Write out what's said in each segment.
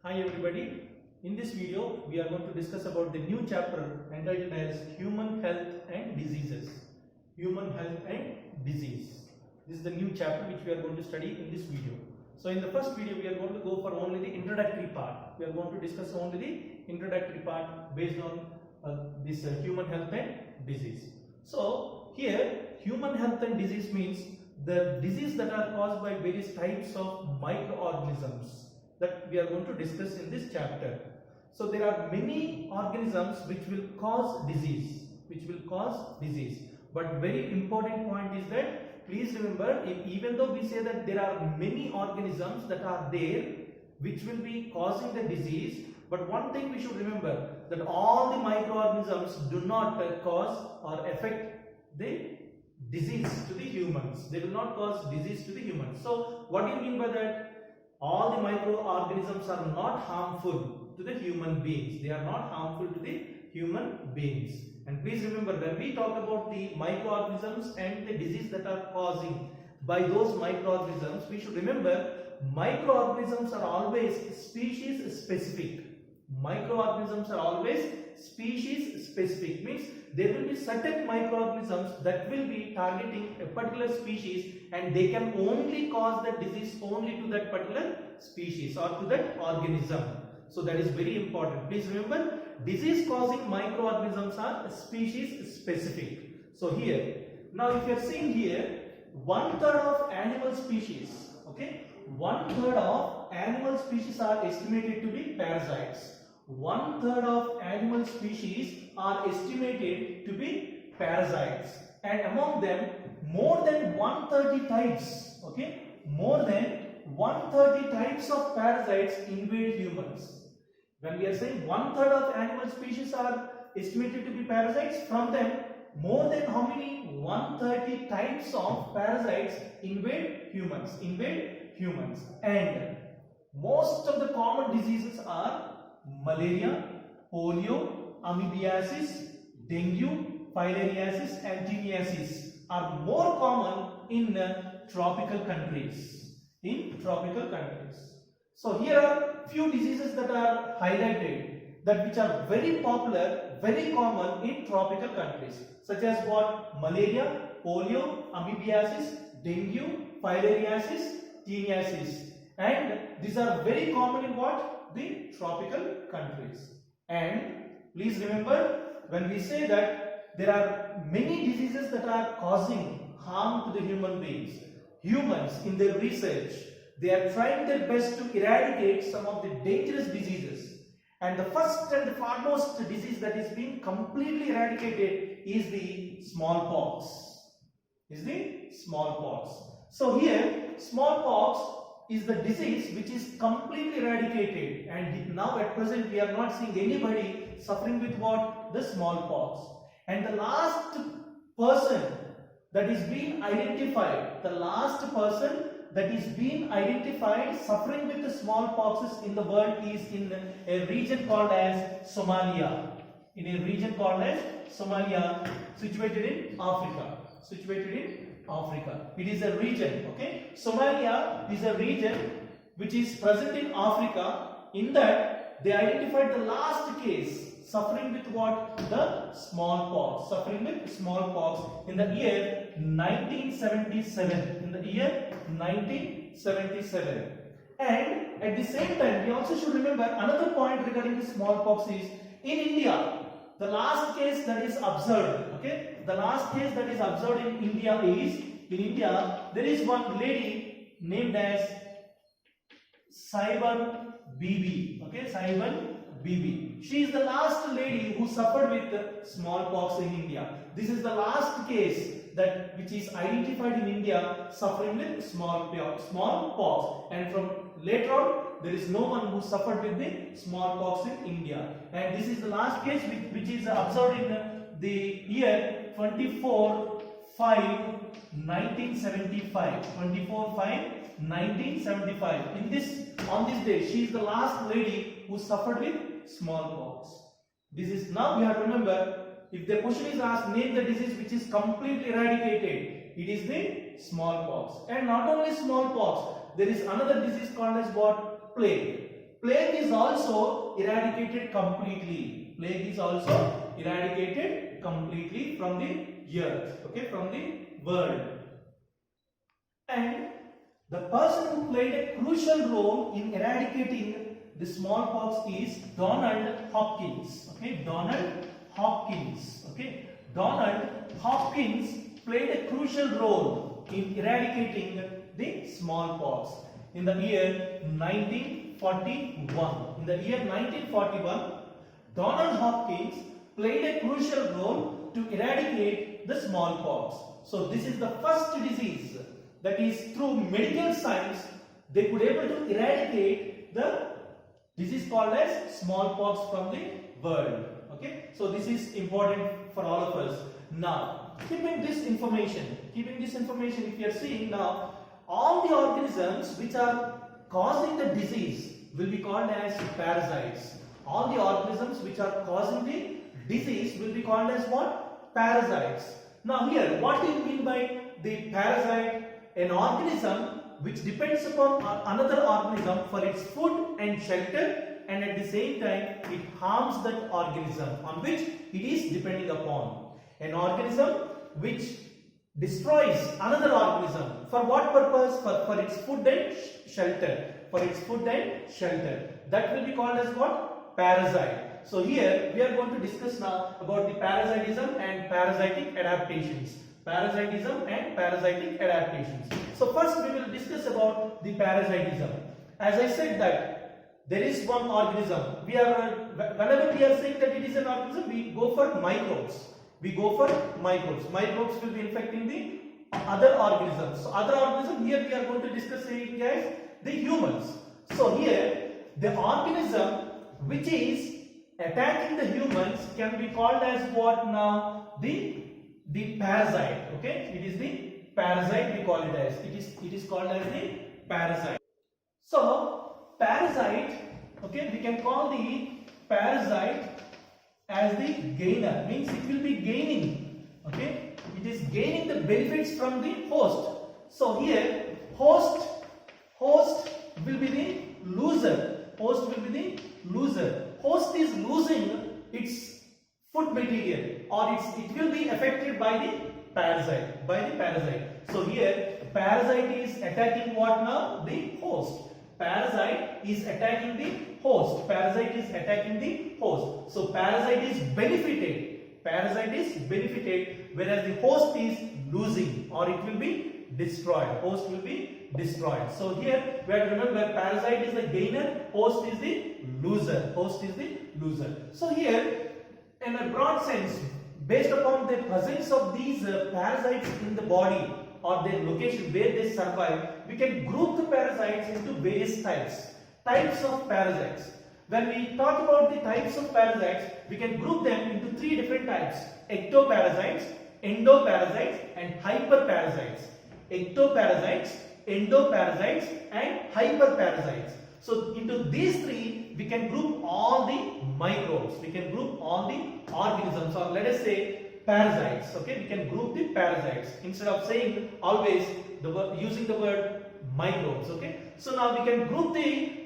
Hi everybody, in this video we are going to discuss about the new chapter entitled as Human Health and Diseases. Human Health and Disease. This is the new chapter which we are going to study in this video. So in the first video we are going to go for only the introductory part. We are going to discuss only the introductory part based on this human health and disease. So here human health and disease means the disease that are caused by various types of microorganisms that we are going to discuss in this chapter. So there are many organisms which will cause disease, but very important point is that please remember, even though we say that there are many organisms that are there which will be causing the disease, but one thing we should remember, that all the microorganisms do not cause or affect the disease to the humans. They will not cause disease to the humans. So what do you mean by that? All the microorganisms are not harmful to the human beings. They are not harmful to the human beings. And please remember, when we talk about the microorganisms and the disease that are causing by those microorganisms, we should remember microorganisms are always species specific. Microorganisms are always species specific, means there will be certain microorganisms that will be targeting a particular species and they can only cause the disease only to that particular species or to that organism. So that is very important. Please remember, disease causing microorganisms are species specific. So here, now if you are seeing here, 1/3 of animal species, okay, 1/3 of animal species are estimated to be parasites. 1/3 of animal species are estimated to be parasites, and among them more than 130 types, okay, more than 130 types of parasites invade humans. When we are saying 1/3 of animal species are estimated to be parasites, from them more than how many? 130 types of parasites invade humans. And most of the common diseases are malaria, polio, amoebiasis, dengue, filariasis and teniasis are more common in tropical countries. So here are few diseases that are highlighted, that which are very popular, very common in tropical countries, such as what? Malaria, polio, amoebiasis, dengue, filariasis, teniasis, and these are very common in what? The tropical countries. And please remember, when we say that there are many diseases that are causing harm to the human beings, humans in their research, they are trying their best to eradicate some of the dangerous diseases. And the first and the foremost disease that is being completely eradicated is the smallpox. So here, smallpox is the disease which is completely eradicated, and now at present we are not seeing anybody suffering with what? The smallpox. And the last person that is being identified, suffering with the smallpox in the world is in a region called as Somalia. Situated in Africa. It is a region, okay? Somalia is a region which is present in Africa. In that, they identified the last case suffering with what? The smallpox. In the year 1977. And at the same time, we also should remember another point regarding the smallpox is in India. The last case that is observed, okay, the last case that is observed in India is, there is one lady named as Saiban Bibi, okay, Saiban Bibi. She is the last lady who suffered with smallpox in India. This is the last case that which is identified in India suffering with smallpox, and from later on there is no one who suffered with the smallpox in India. And this is the last case which is observed in the year 24/5/1975. On this day, she is the last lady who suffered with smallpox. This is, now we have to remember, if the question is asked, name the disease which is completely eradicated, it is the smallpox. And not only smallpox, there is another disease called as what? Plague. Plague is also eradicated completely. Plague is also eradicated completely from the earth, okay, from the world. And the person who played a crucial role in eradicating the smallpox is Donald Hopkins. Okay, Donald Hopkins. Okay, Donald Hopkins played a crucial role in eradicating the smallpox in the year 1941. In the year 1941, Donald Hopkins played a crucial role to eradicate the smallpox. So this is the first disease that is through medical science they could able to eradicate the disease called as smallpox from the world. Okay, so this is important for all of us. Now, keeping this information, if you are seeing now, all the organisms which are causing the disease will be called as parasites. All the organisms which are causing the disease will be called as what? Parasites. Now here, what do you mean by the parasite? An organism which depends upon another organism for its food and shelter, and at the same time it harms that organism on which it is depending upon. An organism which destroys another organism for what purpose? For its food and shelter. For its food and shelter. That will be called as what? Parasite. So here we are going to discuss now about the parasitism and parasitic adaptations. Parasitism and parasitic adaptations. So first we will discuss about the parasitism. As I said that there is one organism. Whenever we are saying that it is an organism, we go for microbes. Microbes will be infecting the other organisms. So other organism, here we are going to discuss it as the humans. So here the organism which is attacking the humans can be called as what now? The parasite. Okay, it is the parasite we call it as. It is called as the parasite. So parasite, okay, we can call the parasite as the gainer, means it will be gaining. Okay, it is gaining the benefits from the host. So here host will be the loser. Host is losing its food material, or it will be affected by the parasite. So here parasite is attacking what now? The host. Parasite is attacking the host. So parasite is benefited, whereas the host is losing, or it will be destroyed. Host will be destroyed. So here we have to remember, parasite is the gainer, host is the loser. So here, in a broad sense, based upon the presence of these parasites in the body or their location where they survive, we can group the parasites into various types of parasites. When we talk about the types of parasites, we can group them into three different types: ectoparasites, endoparasites, and hyperparasites. Ectoparasites, endoparasites, and hyperparasites. So into these three, we can group all the microbes, we can group all the organisms, or let us say parasites. Okay, we can group the parasites instead of saying always using the word microbes. Okay, so now we can group the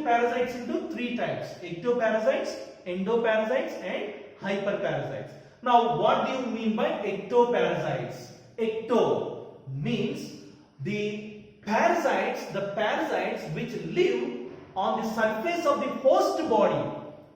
parasites into three types: ectoparasites, endoparasites, and hyperparasites. Now, what do you mean by ectoparasites? Ecto means the parasites which live on the surface of the host body.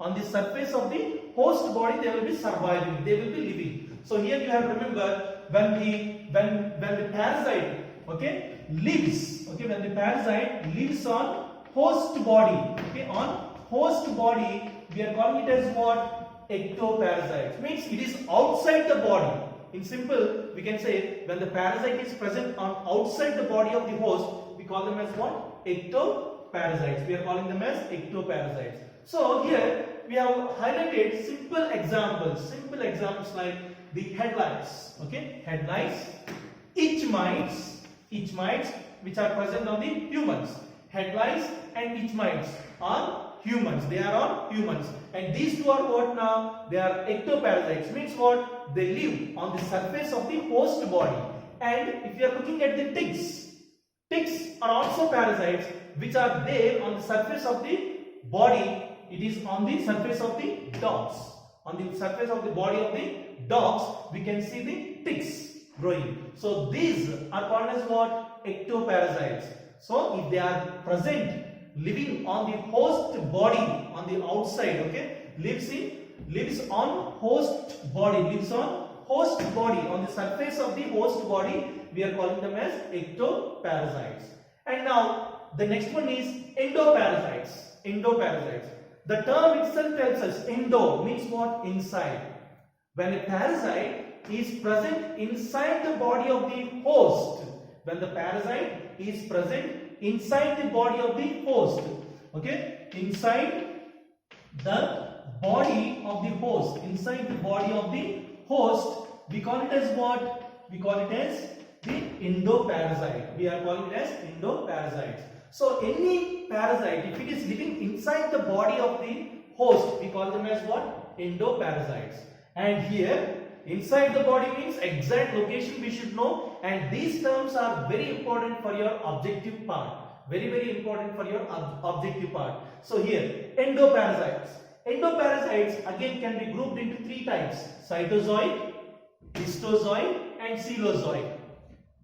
On the surface of the host body, they will be surviving, they will be living. So here you have to remember, when the parasite, okay, lives, okay, when the parasite lives on host body, okay, on host body, we are calling it as what? Ectoparasites. Means it is outside the body. In simple, we can say when the parasite is present on outside the body of the host, we call them as what? Ectoparasites. We are calling them as ectoparasites. So here we have highlighted simple examples like the head lice, okay, head lice, itch mites which are present on the humans. Head lice and itch mites are humans. They are on humans. And these two are what now? They are ectoparasites. Means what? They live on the surface of the host body. And if you are looking at the ticks are also parasites which are there on the surface of the body, it is on the surface of the dogs. On the surface of the body of the dogs, we can see the ticks growing. So these are called as what? Ectoparasites. So if they are present, living on the host body on the outside, okay, lives on host body, on the surface of the host body, we are calling them as ectoparasites. And now the next one is endoparasites. Endoparasites. The term itself tells us endo means what? Inside. When a parasite is present inside the body of the host, when the parasite is present inside the body of the host, okay, inside the body of the host, we call it as what? We call it as the endoparasite. We are calling it as endoparasites. So any parasite, if it is living inside the body of the host, we call them as what? Endoparasites. And here, inside the body means exact location we should know, and these terms are very important for your objective part. Very important for your objective part. So here, endoparasites. Endoparasites again can be grouped into three types: cytozoic, histozoic and coelozoic.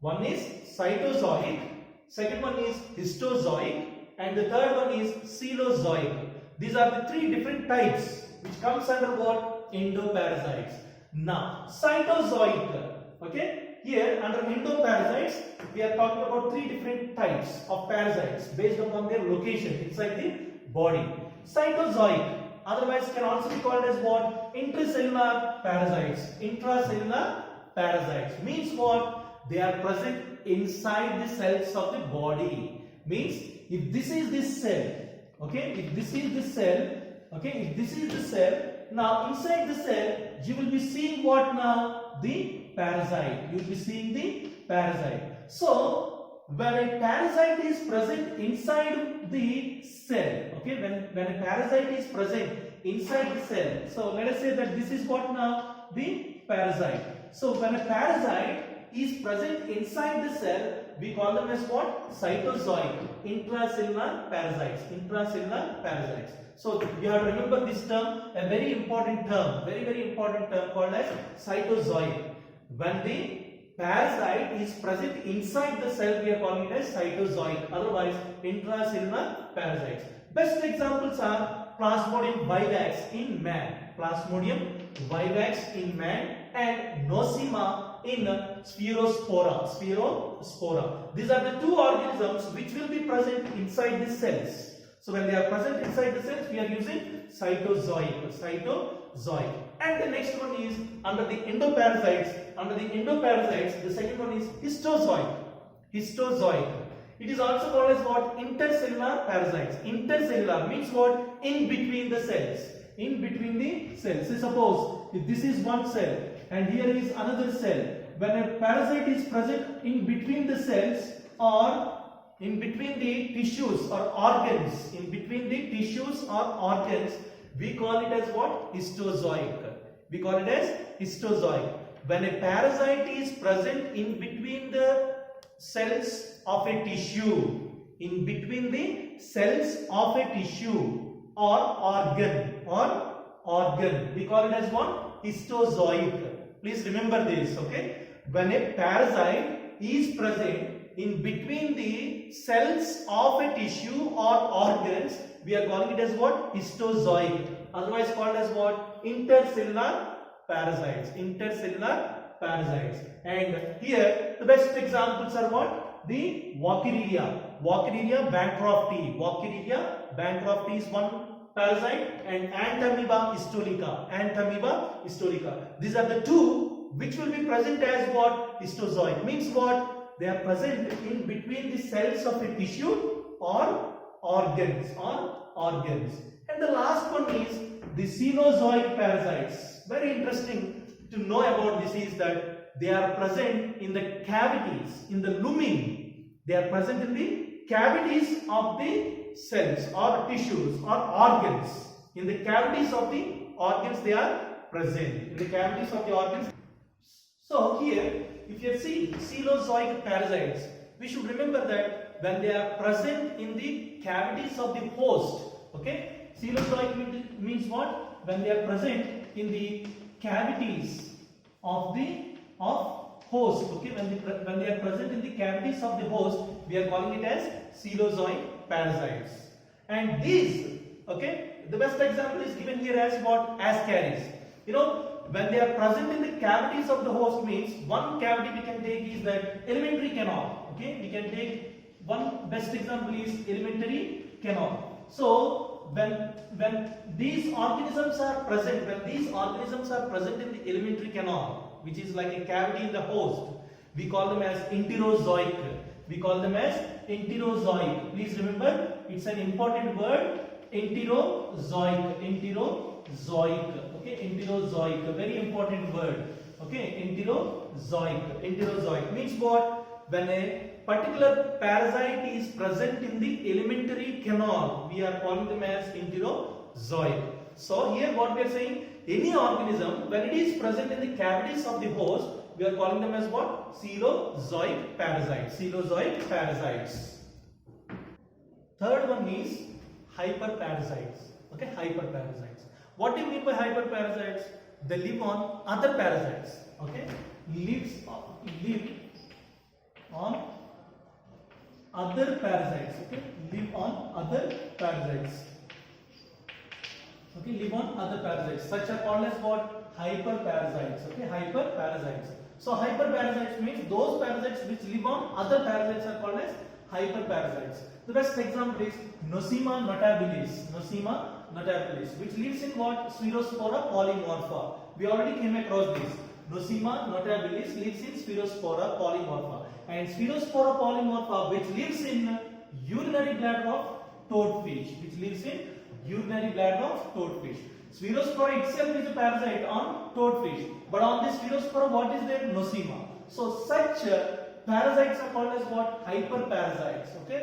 One is cytozoic, second one is histozoic, and the third one is coelozoic. These are the three different types which comes under what? Endoparasites. Now, cytozoic, okay, here under endoparasites, we are talking about three different types of parasites based upon their location inside the body. Cytozoic, otherwise can also be called as what? Intracellular parasites. Intracellular parasites means what? They are present inside the cells of the body. Means if this is this cell, okay, if this is the cell, now inside the cell you will be seeing what now? The parasite. You will be seeing the parasite. So when a parasite is present inside the cell, okay, when a parasite is present inside the cell, so let us say that this is what now? The parasite. So when a parasite is present inside the cell, we call them as what? Cytozoic. Intracellular parasites. Intracellular parasites. So you have to remember this term, a very important term, very important term called as cytozoic. When the parasite is present inside the cell, we are calling it as cytozoic, otherwise intracellular parasites. Best examples are Plasmodium vivax in man, Plasmodium vivax in man, and Nosema in Spherospora. These are the two organisms which will be present inside the cells. So when they are present inside the cells, we are using cytozoic. And the next one is under the endoparasites. The second one is histozoic. It is also called as what? Intercellular parasites. Intercellular means what? In between the cells. So suppose if this is one cell and here is another cell, when a parasite is present in between the cells or in between the tissues or organs, we call it as what? Histozoic. When a parasite is present in between the cells of a tissue, or organ, we call it as what? Histozoic. Please remember this, okay? When a parasite is present in between the cells of a tissue or organs, we are calling it as what? Histozoic. Otherwise called as what? Intercellular parasites. And here the best examples are what? The Walkeridia bancrofti is one parasite, and Entamoeba histolica. These are the two which will be present as what? Histozoic. Means what? They are present in between the cells of a tissue or organs. And the last one is the Cenozoic parasites. Very interesting to know about this is that they are present in the cavities, in the lumen. They are present in the cavities of the cells or tissues or organs. In the cavities of the organs they are present. So here, if you see Cenozoic parasites, we should remember that when they are present in the cavities of the host, okay, Cenozoic means what? When they are present in the cavities of host. Okay, when they are present in the cavities of the host, we are calling it as coelozoic parasites. And these, okay, the best example is given here as what? Ascaris. You know, when they are present in the cavities of the host means one cavity we can take is that alimentary canal. Okay, we can take one best example is alimentary canal. So when these organisms are present, in the alimentary canal, which is like a cavity in the host, we call them as enterozoic. Please remember, it's an important word. Enterozoic. Okay, enterozoic, a very important word. Okay, enterozoic means what? When a particular parasite is present in the alimentary canal, we are calling them as enterozoic. So here what we are saying, any organism when it is present in the cavities of the host, we are calling them as what? Coelozoic parasites. Third one is hyperparasites. Okay, hyperparasites. What do you mean by hyperparasites? They live on other parasites. Okay, live on other parasites. Okay, live on other parasites. Okay, live on other parasites. Such are called as what? Hyperparasites. Okay, hyperparasites. So hyperparasites means those parasites which live on other parasites are called as hyperparasites. The best example is Nosema notabilis, which lives in what? Spherospora polymorpha. We already came across this. Nosema notabilis lives in Spherospora polymorpha, and Spherospora polymorpha which lives in urinary bladder of toadfish, Spherospora itself is a parasite on toadfish, but on this Spherospora what is there? Nosema. So such parasites are called as what? Hyperparasites. Okay,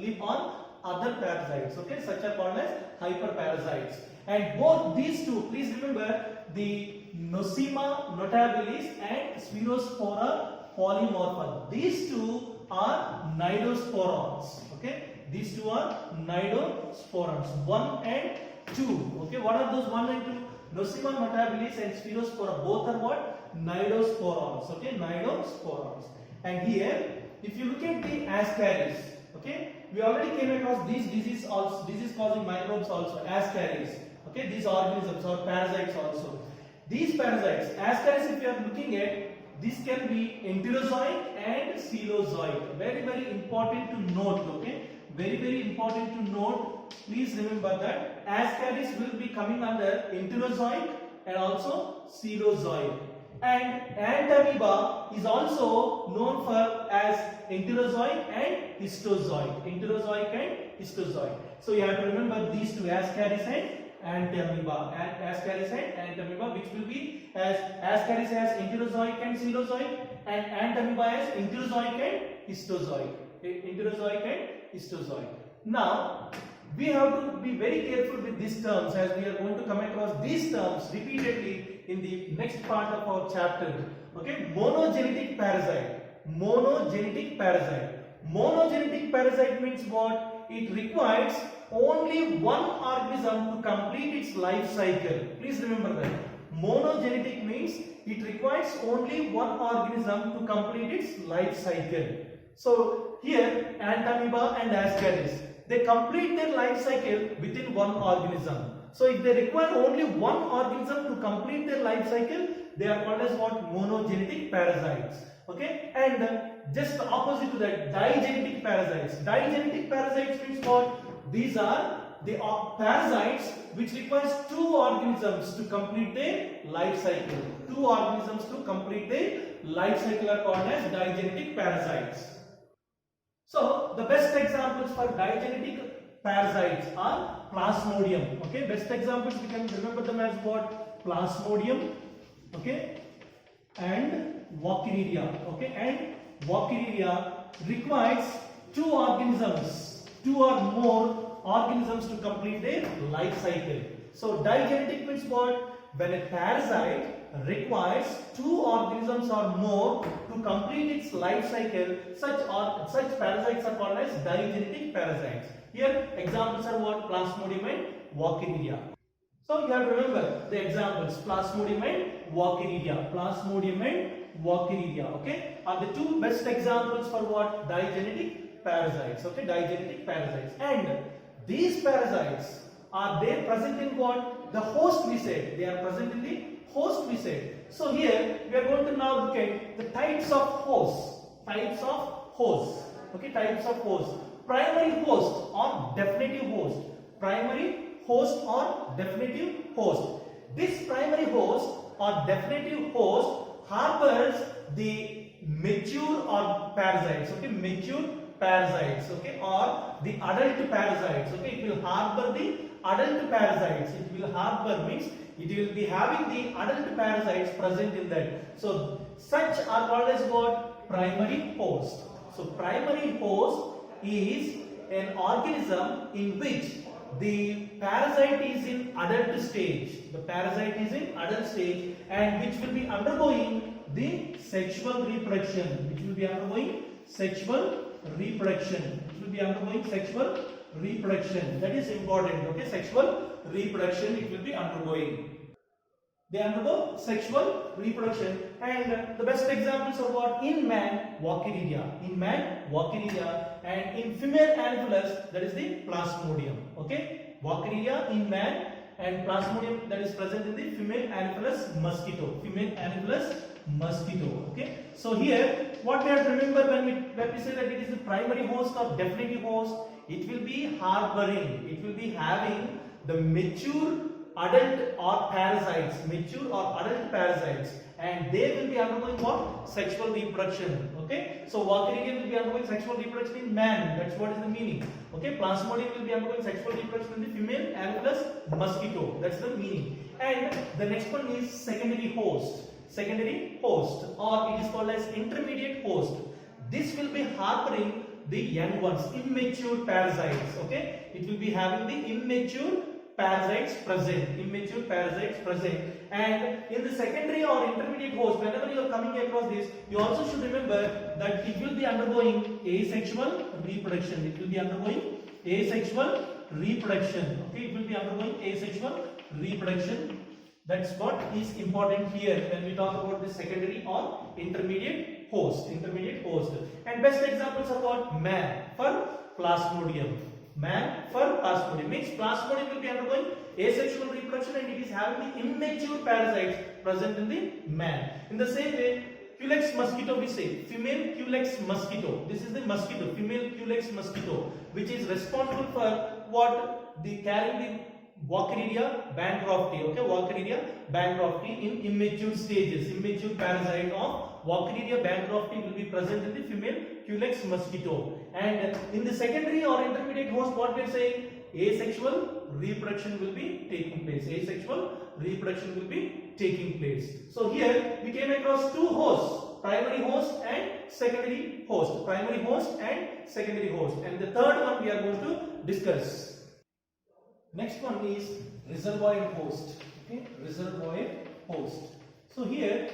live on other parasites. Okay, such are called as hyperparasites. And both these two, please remember, the Nosema notabilis and Spherospora polymorpha, these two are cnidosporans. Okay, these two are cnidosporans, 1 and 2. Okay, what are those 1 and 2? Nosema notabilis and Spherospora, both are what? Cnidosporans. Okay, cnidosporans. And here, if you look at the Ascaris, okay, we already came across these disease causing microbes also, Ascaris. Okay, these organisms or parasites also. These parasites, Ascaris, if you are looking at, this can be enterozoic and coelozoic. Very, very important to note. Okay, very, very important to note. Please remember that Ascaris will be coming under enterozoic and also coelozoic. And Antamoeba is also known for as enterozoic and histozoic. So you have to remember these two, Ascaris and Antamoeba. Antamoeba, which will be as Ascaris as enterozoic and coelozoic, and Antamoeba as enterozoic and histozoic. Now we have to be very careful with these terms, as we are going to come across these terms repeatedly in the next part of our chapter. Okay, monogenic parasite. Monogenic parasite means what? It requires only one organism to complete its life cycle. Please remember that. Monogenic means it requires only one organism to complete its life cycle. So here Antamoeba and Ascaris, they complete their life cycle within one organism. So if they require only one organism to complete their life cycle, they are called as what? Monogenic parasites. Okay, and just the opposite to that, digenetic parasites. Digenetic parasites means what? These are the parasites which requires two organisms to complete their life cycle. Two organisms to complete their life cycle are called as digenetic parasites. So the best examples for digenetic parasites are Plasmodium. Okay, best examples we can remember them as what? Plasmodium, okay, and Walkeridia. Okay, and Walkeridia requires two or more organisms to complete their life cycle. So digenetic means what? when a parasite requires 2 organisms or more to complete its life cycle, such parasites are called as digenetic parasites. Here examples are what? Plasmodium and Walkeridia. So you have to remember the examples: Plasmodium and Walkeridia. Plasmodium and Walkeridia, okay, are the 2 best examples for what? Digenetic parasites, okay, digenetic parasites. And these parasites, are they present in what? The host, we said. They are present in the host, we said. So here we are going to now look at the types of hosts. Types of hosts. Okay, types of hosts. Primary host or definitive host. Primary host or definitive host. This primary host or definitive host harbors the mature or parasites. Okay, mature parasites. Okay, or the adult parasites. Okay, it will harbor the adult parasites. It will harbor means it will be having the adult parasites present in that. So such are called as what? Primary host. So primary host is an organism in which the parasite is in adult stage. The parasite is in adult stage and which will be undergoing the sexual reproduction. Which will be undergoing sexual reproduction. Which will be undergoing sexual reproduction. That is important. Okay, sexual reproduction it will be undergoing. They undergo sexual reproduction, and the best examples are what? In man, Walkeridia. In man, Walkeridia, and in female Anopheles, that is the Plasmodium. Okay, Walkeridia in man and Plasmodium that is present in the female Anopheles mosquito. Female Anopheles mosquito. Okay, so here what we have to remember when we say that it is the primary host or definitive host, it will be harboring, it will be having the mature adult or parasites, mature or adult parasites, and they will be undergoing what? Sexual reproduction. Okay, so Walkeridia will be undergoing sexual reproduction in man. That's what is the meaning. Okay, Plasmodium will be undergoing sexual reproduction in the female Anopheles mosquito. That's the meaning. And the next one is secondary host. Secondary host, or it is called as intermediate host. This will be harboring the young ones, immature parasites. Okay, it will be having the immature parasites present, and in the secondary or intermediate host, whenever you are coming across this, you also should remember that it will be undergoing asexual reproduction. It will be undergoing asexual reproduction. Okay, it will be undergoing asexual reproduction. That's what is important here when we talk about the secondary or intermediate host. And best examples are what? Man for Plasmodium. Man for Plasmodium means Plasmodium will be undergoing asexual reproduction and it is having the immature parasites present in the man. In the same way, Culex mosquito, we say female Culex mosquito. This is the mosquito, female Culex mosquito, which is responsible for what? The carrying the Walkeridia bancrofti. Okay, Walkeridia bancrofti in immature stages. Immature parasite of Walkeridia bancrofti will be present in the female Culex mosquito. And in the secondary or intermediate host, what we are saying? Asexual reproduction will be taking place. Asexual reproduction will be taking place. So here we came across 2 hosts, primary host and secondary host. Primary host and secondary host. And the third one we are going to discuss. Next one is reservoir host. Okay, reservoir host. So here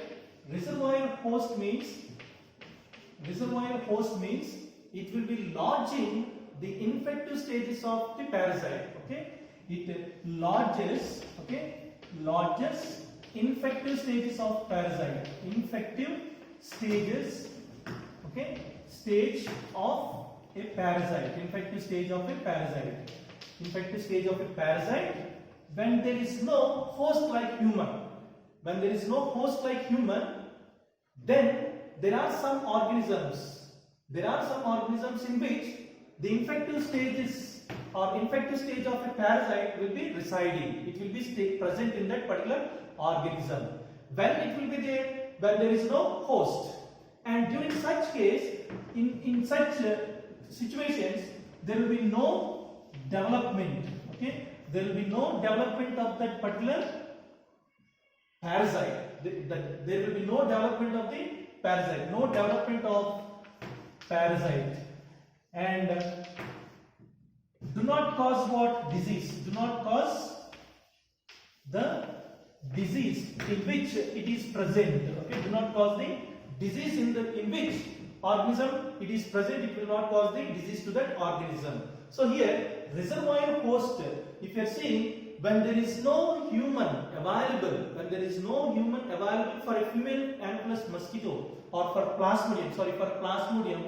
reservoir host means it will be lodging the infective stages of the parasite. Okay, it lodges infective stages of parasite. Infective stages. Okay, stage of a parasite. Infective stage of a parasite. Infective stage of a parasite when there is no host like human. When there is no host like human, then there are some organisms in which the infective stages or infective stage of a parasite will be residing. It will be present in that particular organism. When it will be there? When there is no host. And during such case, in such situations, there will be no development. Okay, there will be no development of that particular parasite. There will be no development of the parasite. No development of parasite. And do not cause what? Disease. Do not cause the disease in which it is present. Okay, do not cause the disease in which organism it is present. It will not cause the disease to that organism. So here reservoir host, if you are seeing, when there is no human available, for a female Anopheles mosquito or for Plasmodium,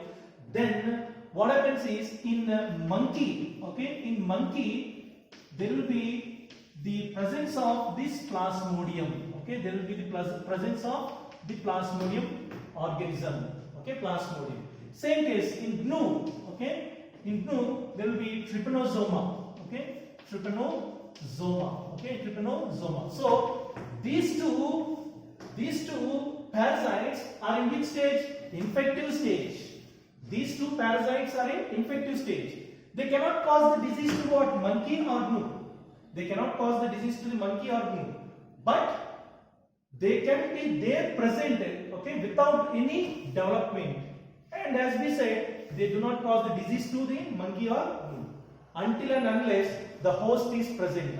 then what happens is in monkey, okay, in monkey there will be the presence of this Plasmodium, okay, there will be the presence of the Plasmodium organism, okay, Plasmodium. Same case in GNU, okay, in GNU there will be Trypanosoma, okay, Trypanosoma. So these two parasites are in which stage? Infective stage. These two parasites are in infective stage. They cannot cause the disease to what? Monkey or GNU. They cannot cause the disease to the monkey or GNU. But they can be there present, okay, without any development. And as we said, they do not cause the disease to the monkey or GNU. Until and unless the host is present.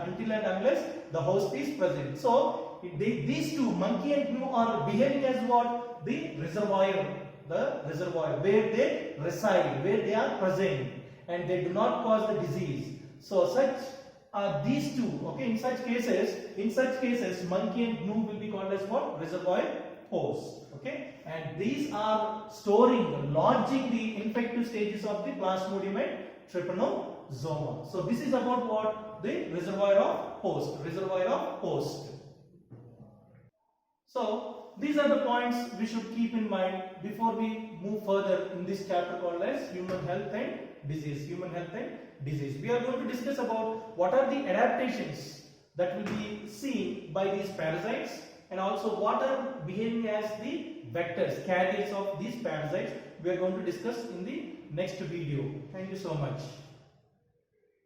So these two, monkey and GNU, are behaving as what? The reservoir where they reside, where they are present, and they do not cause the disease. So such are these two. Okay, in such cases, monkey and GNU will be called as what? Reservoir host. Okay, and these are lodging the infective stages of the Plasmodium and Trypanosoma. So this is about what? The reservoir of host. So these are the points we should keep in mind before we move further in this chapter called as human health and disease. We are going to discuss about what are the adaptations that will be seen by these parasites, and also what are behaving as the vectors, carriers of these parasites. We are going to discuss in the next video. Thank you so much.